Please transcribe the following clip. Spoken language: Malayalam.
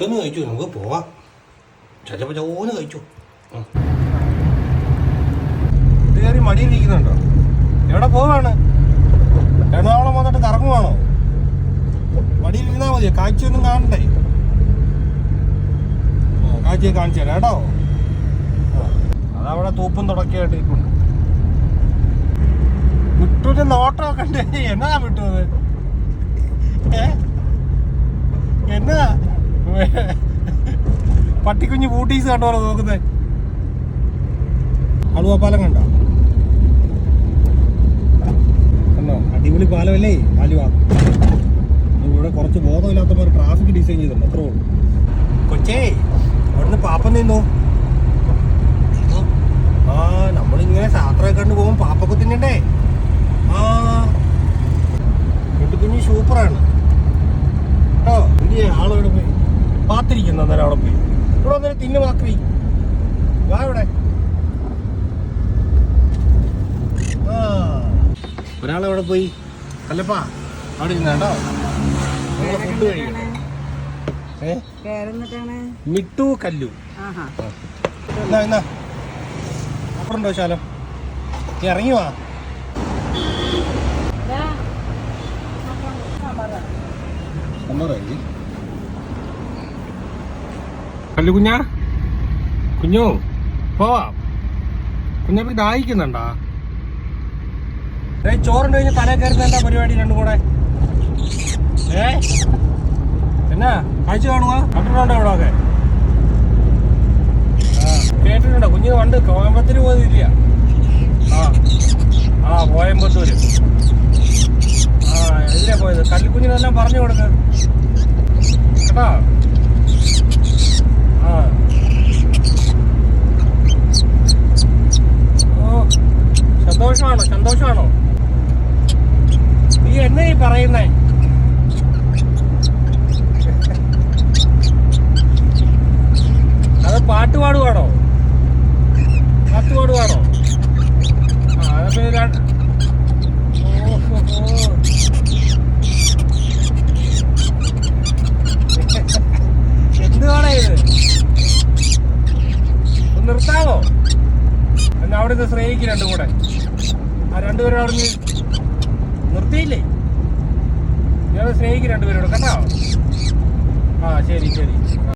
ഇതൊന്ന് കഴിച്ചു, നമുക്ക് പോവാം. ചച്ചപ്പ ചോന്ന് കഴിച്ചു. ഇത് കയറി മടിയിലിരിക്കുന്നുണ്ടോ? എവിടെ പോവാണ്? എറണാകുളം വന്നിട്ട് കറങ്ങുവാണോ? മടിയിലിരുന്നാ മതിയോ? കാഴ്ചയൊന്നും കാണണ്ടേ? കാഴ്ചയെ കാണിച്ചു തരാം കേട്ടോ. അതവിടെ തൂപ്പും തുടക്കിയായിട്ട് ഇരിപ്പുണ്ട്. വിട്ടൂര് നോട്ടമൊക്കെ ഉണ്ട്. എന്നാ വിട്ടത്? എന്നാ പട്ടിക്കുഞ്ഞ് ബൂട്ടീസ് കണ്ടോ നോക്കുന്നേ? ആലുവ പാലം കണ്ടോ? കണ്ടോ? അടിപൊളി പാലമല്ലേ ആലുവ. ഇവിടെ കുറച്ച് ബോധമില്ലാത്തവർ ട്രാഫിക് ഡിസൈൻ ചെയ്തിട്ടുണ്ട്, അത്രേ ഉള്ളൂ. കൊച്ചേ, അവിടുന്ന് പാപ്പൻ നിന്നു. ആ, നമ്മളിങ്ങനെ യാത്രയൊക്കെ കണ്ടു പോകും. പാപ്പൊക്കെ തിന്നണ്ടേ? ആ, കുഞ്ഞി സൂപ്പറാണ് കേട്ടോ. എന്തിനാ ആളവിടെ പോയി പാത്തിരിക്കുന്നു? അന്നേരം അവിടെ പോയി ഇവിടെ വന്നൊരു തിന്നു മാക്രി. വാ ഇവിടെ. ആ, ഒരാളെവിടെ പോയി? അല്ലപ്പാ അവിടെ ഇരുന്നാട്ടോ. ഫുഡ് കഴിക്കട്ടെ. മിട്ടു കല്ലു. എന്നാ അപ്പുറണ്ടോ ശാലം? നീ ഇറങ്ങി വാ. കല്ലു കുഞ്ഞാ, കുഞ്ഞു പോവാ. കുഞ്ഞാപ്പി ദാഹിക്കുന്നുണ്ടാ? ചോറുണ്ട് കഴിഞ്ഞ് തലേ കയറുന്ന എന്താ പരിപാടി രണ്ടും കൂടെ? എന്നാ കാഴ്ച കാണുക? കണ്ടിട്ടുണ്ടോ ഇവിടെ ഒക്കെ? കേട്ടിട്ടുണ്ടോ? കുഞ്ഞിന് പണ്ട് കോയമ്പത്തൂർ പോയതില്ല. ആ കോയമ്പത്തൂര്. ഇതിലെ പോയത്. കല്ലുകുഞ്ഞിനെല്ലാം പറഞ്ഞു കൊടുക്ക കേട്ടോ. ഓ, സന്തോഷമാണോ? നീ എന്നാ ഈ പറയുന്നേ? അത് പാട്ട് പാടുവാണോ? അതൊക്കെ എന്തുവാണേ ഇത്? ഒന്ന് നിർത്താവോ? എന്നാ അവിടെ നിന്ന് ശ്രേയിക്ക് രണ്ടും കൂടെ. ആ രണ്ടുപേരും അവിടെ നിന്ന് നിർത്തിയില്ലേ? ഞാൻ ശ്രേയിക്ക് രണ്ടുപേരോട് കേട്ടോ. ആ, ശരി.